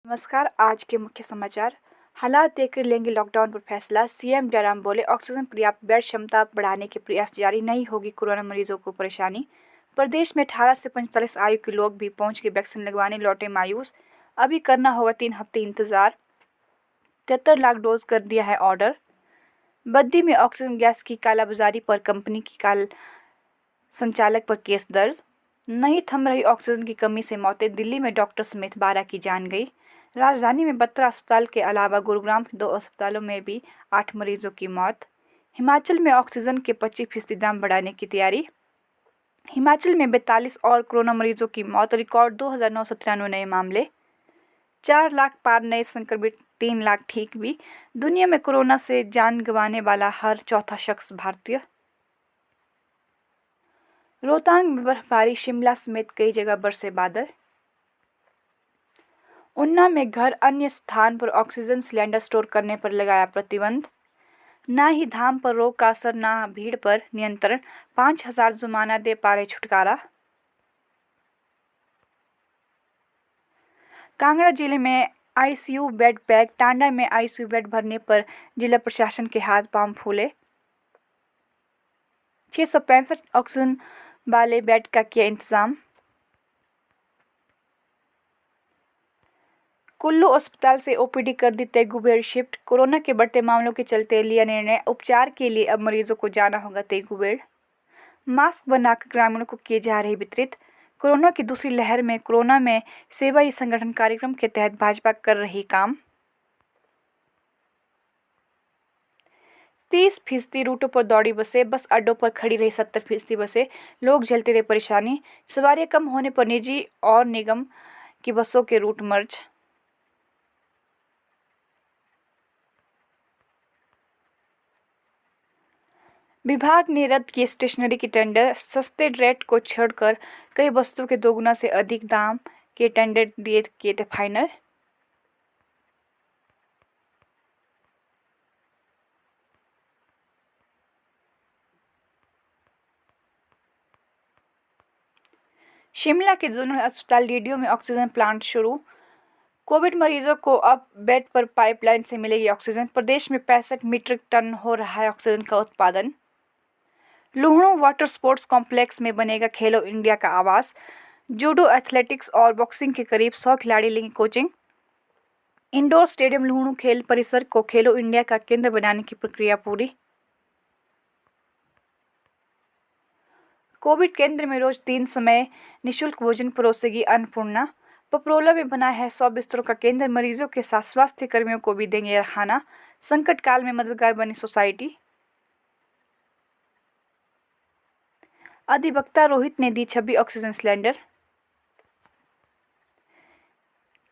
नमस्कार। आज के मुख्य समाचार। हालात देखकर लेंगे लॉकडाउन पर फैसला। सीएम जयराम बोले ऑक्सीजन पर्याप्त बेड क्षमता बढ़ाने के प्रयास जारी, नहीं होगी कोरोना मरीजों को परेशानी। प्रदेश में 18 से 45 आयु के लोग भी पहुंच के वैक्सीन लगवाने लौटे मायूस। अभी करना होगा 3 हफ्ते इंतजार। 73 लाख डोज कर दिया है ऑर्डर। बद्दी में ऑक्सीजन गैस की कालाबाजारी पर कंपनी की संचालक पर केस दर्ज। नहीं थम रही ऑक्सीजन की कमी से मौतें। दिल्ली में डॉक्टर समेत 12 की जान गई। राजधानी में 12 अस्पताल के अलावा गुरुग्राम के 2 अस्पतालों में भी 8 मरीजों की मौत। हिमाचल में ऑक्सीजन के 25% दाम बढ़ाने की तैयारी। हिमाचल में 42 और कोरोना मरीजों की मौत। रिकॉर्ड 2,993 नए मामले। 4 लाख पार नए संक्रमित, 3 लाख ठीक भी। दुनिया में कोरोना से जान गंवाने वाला हर चौथा शख्स भारतीय। रोहतांग में बर्फबारी। शिमला समेत कई जगह बरसे बादल। उन्ना में घर अन्य स्थान पर ऑक्सीजन सिलेंडर स्टोर करने पर लगाया प्रतिबंध। ना ही धाम पर रोक का असर, ना भीड़ पर नियंत्रण। 5,000 जुर्माना दे पा रहे छुटकारा। कांगड़ा जिले में आईसीयू बेड पैक। टांडा में आईसीयू बेड भरने पर जिला प्रशासन के हाथ पांव फूले। 665 ऑक्सीजन वाले बेड का किया इंतजाम। कुल्लू अस्पताल से ओपीडी कर दी तेगुबेड़ शिफ्ट। कोरोना के बढ़ते मामलों के चलते लिया निर्णय, उपचार के लिए अब मरीजों को जाना होगा तेगुबेड़। मास्क बनाकर ग्रामीणों को किए जा रहे वितरित। कोरोना की दूसरी लहर में कोरोना में सेवा ही संगठन कार्यक्रम के तहत भाजपा कर रही काम। 30% रूटों पर दौड़ी बसें। बस अड्डों पर खड़ी रही 70% बसें। लोग झेलते रहे परेशानी। सवारियां कम होने पर निजी और निगम की बसों के रूट मर्ज। विभाग ने रद्द किए स्टेशनरी के टेंडर। सस्ते रेट को छोड़कर कई वस्तुओं के दोगुना से अधिक दाम के टेंडर किए थे फाइनल। शिमला के जोनल अस्पताल डीडीओ में ऑक्सीजन प्लांट शुरू। कोविड मरीजों को अब बेड पर पाइपलाइन से मिलेगी ऑक्सीजन। प्रदेश में 65 मीट्रिक टन हो रहा है ऑक्सीजन का उत्पादन। लुहणु वाटर स्पोर्ट्स कॉम्प्लेक्स में बनेगा खेलो इंडिया का आवास। जूडो, एथलेटिक्स और बॉक्सिंग के करीब 100 खिलाड़ी लेंगे कोचिंग। इंडोर स्टेडियम लुहणु खेल परिसर को खेलो इंडिया का केंद्र बनाने की प्रक्रिया पूरी। कोविड केंद्र में रोज 3 समय निःशुल्क भोजन परोसेगी अन्नपूर्णा। पपरोला में बना है 100 बिस्तरों का केंद्र। मरीजों के साथ स्वास्थ्य कर्मियों को भी देंगे खाना। संकट काल में मददगार बनी सोसाइटी। अधिवक्ता रोहित ने दी 26 ऑक्सीजन सिलेंडर।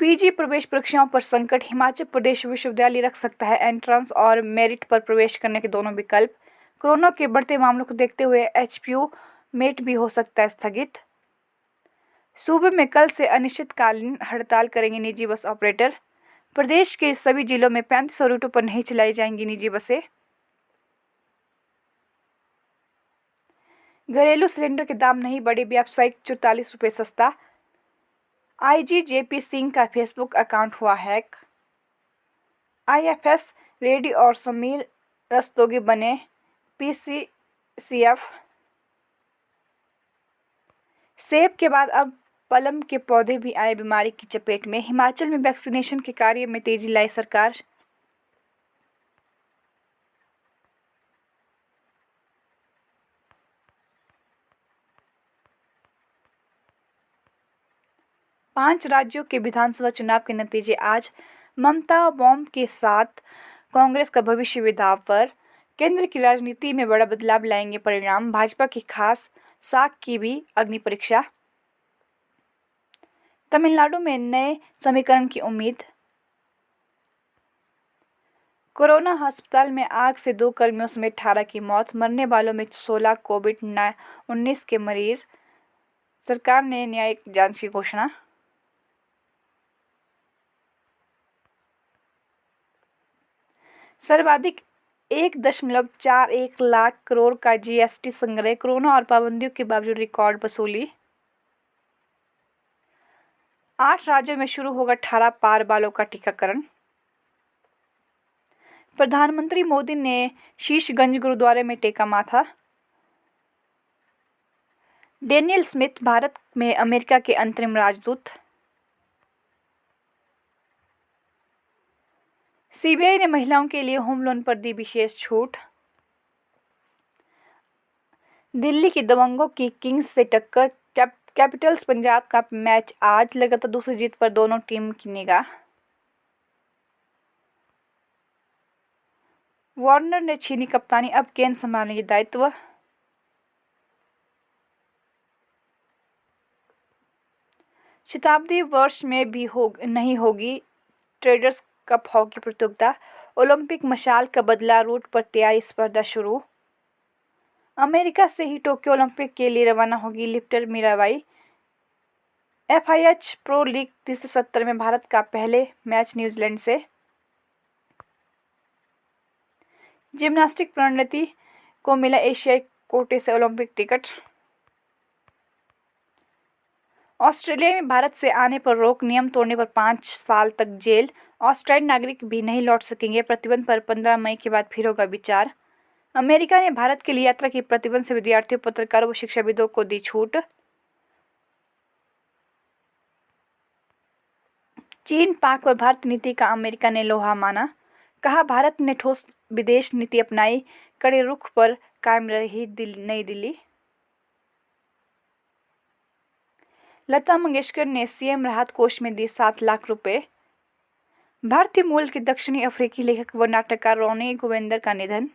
पीजी प्रवेश परीक्षाओं पर संकट। हिमाचल प्रदेश विश्वविद्यालय रख सकता है एंट्रेंस और मेरिट पर प्रवेश करने के दोनों विकल्प। कोरोना के बढ़ते मामलों को देखते हुए एचपीयू मेट भी हो सकता है स्थगित। सूबे में कल से अनिश्चितकालीन हड़ताल करेंगे निजी बस ऑपरेटर। प्रदेश के सभी जिलों में 35 रूटों पर नहीं चलाई जाएंगी निजी बसें। घरेलू सिलेंडर के दाम नहीं बढ़े, व्यावसायिक 44 रुपये सस्ता। आईजी जेपी सिंह का फेसबुक अकाउंट हुआ हैक। आईएफएस रेड्डी और समीर रस्तोगी बने पीसीसीएफ। सेब के बाद अब पलम के पौधे भी आए बीमारी की चपेट में। हिमाचल में वैक्सीनेशन के कार्य में तेजी लाई सरकार। पांच राज्यों के विधानसभा चुनाव के नतीजे आज। ममता बॉम्ब के साथ कांग्रेस का भविष्य दांव पर। केंद्र की राजनीति में बड़ा बदलाव लाएंगे परिणाम। भाजपा की खास साख की भी अग्नि परीक्षा। तमिलनाडु में नए समीकरण की उम्मीद। कोरोना अस्पताल में आग से 2 कर्मियों समेत 18 की मौत। मरने वालों में 16 कोविड-19 के मरीज। सरकार ने न्यायिक जांच की घोषणा। सर्वाधिक 1.41 लाख करोड़ का जीएसटी संग्रह। कोरोना और पाबंदियों के बावजूद रिकॉर्ड वसूली। 8 राज्यों में शुरू होगा 18 पार वालों का टीकाकरण। प्रधानमंत्री मोदी ने शीशगंज गुरुद्वारे में टेका माथा। डेनियल स्मिथ भारत में अमेरिका के अंतरिम राजदूत। सीबीआई ने महिलाओं के लिए होम लोन पर दी विशेष छूट। दिल्ली की दबंगों की किंग्स से टक्कर, कैपिटल्स पंजाब का मैच आज, लगातार दूसरी जीत पर दोनों टीम की निगाह। वार्नर ने छीनी कप्तानी, अब केन संभालेंगे दायित्व। शताब्दी वर्ष में भी नहीं होगी ट्रेडर्स कप हॉकी प्रतियोगिता। ओलंपिक मशाल का बदला रूट पर तैयारी, स्पर्धा शुरू। अमेरिका से ही टोक्यो ओलंपिक के लिए रवाना होगी lifter Mirabai. FIH pro league 370 में भारत का पहले मैच न्यूजीलैंड से। जिम्नास्टिक प्रणति को मिला एशियाई कोटे से ओलंपिक टिकट। ऑस्ट्रेलिया में भारत से आने पर रोक, नियम तोड़ने पर 5 साल तक जेल। ऑस्ट्रेलियाई नागरिक भी नहीं लौट सकेंगे। प्रतिबंध पर 15 मई के बाद फिर होगा विचार। अमेरिका ने भारत के लिए यात्रा की प्रतिबंध से विद्यार्थियों, पत्रकारों व शिक्षाविदों को दी छूट। चीन पाक और भारत नीति का अमेरिका ने लोहा माना। कहा, भारत ने ठोस विदेश नीति अपनाई, कड़े रुख पर कायम रही नई दिल्ली। लता मंगेशकर ने सीएम राहत कोष में दी 7 लाख रुपए। भारतीय मूल के दक्षिणी अफ्रीकी लेखक व नाटककार रोनी गोविंदर का निधन।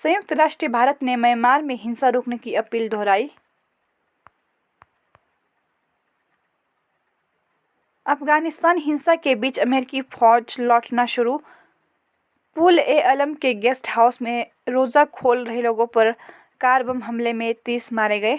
संयुक्त राष्ट्र भारत ने म्यांमार में हिंसा रोकने की अपील दोहराई। अफगानिस्तान हिंसा के बीच अमेरिकी फौज लौटना शुरू। पुल ए अलम के गेस्ट हाउस में रोजा खोल रहे लोगों पर कार बम हमले में 30 मारे गए।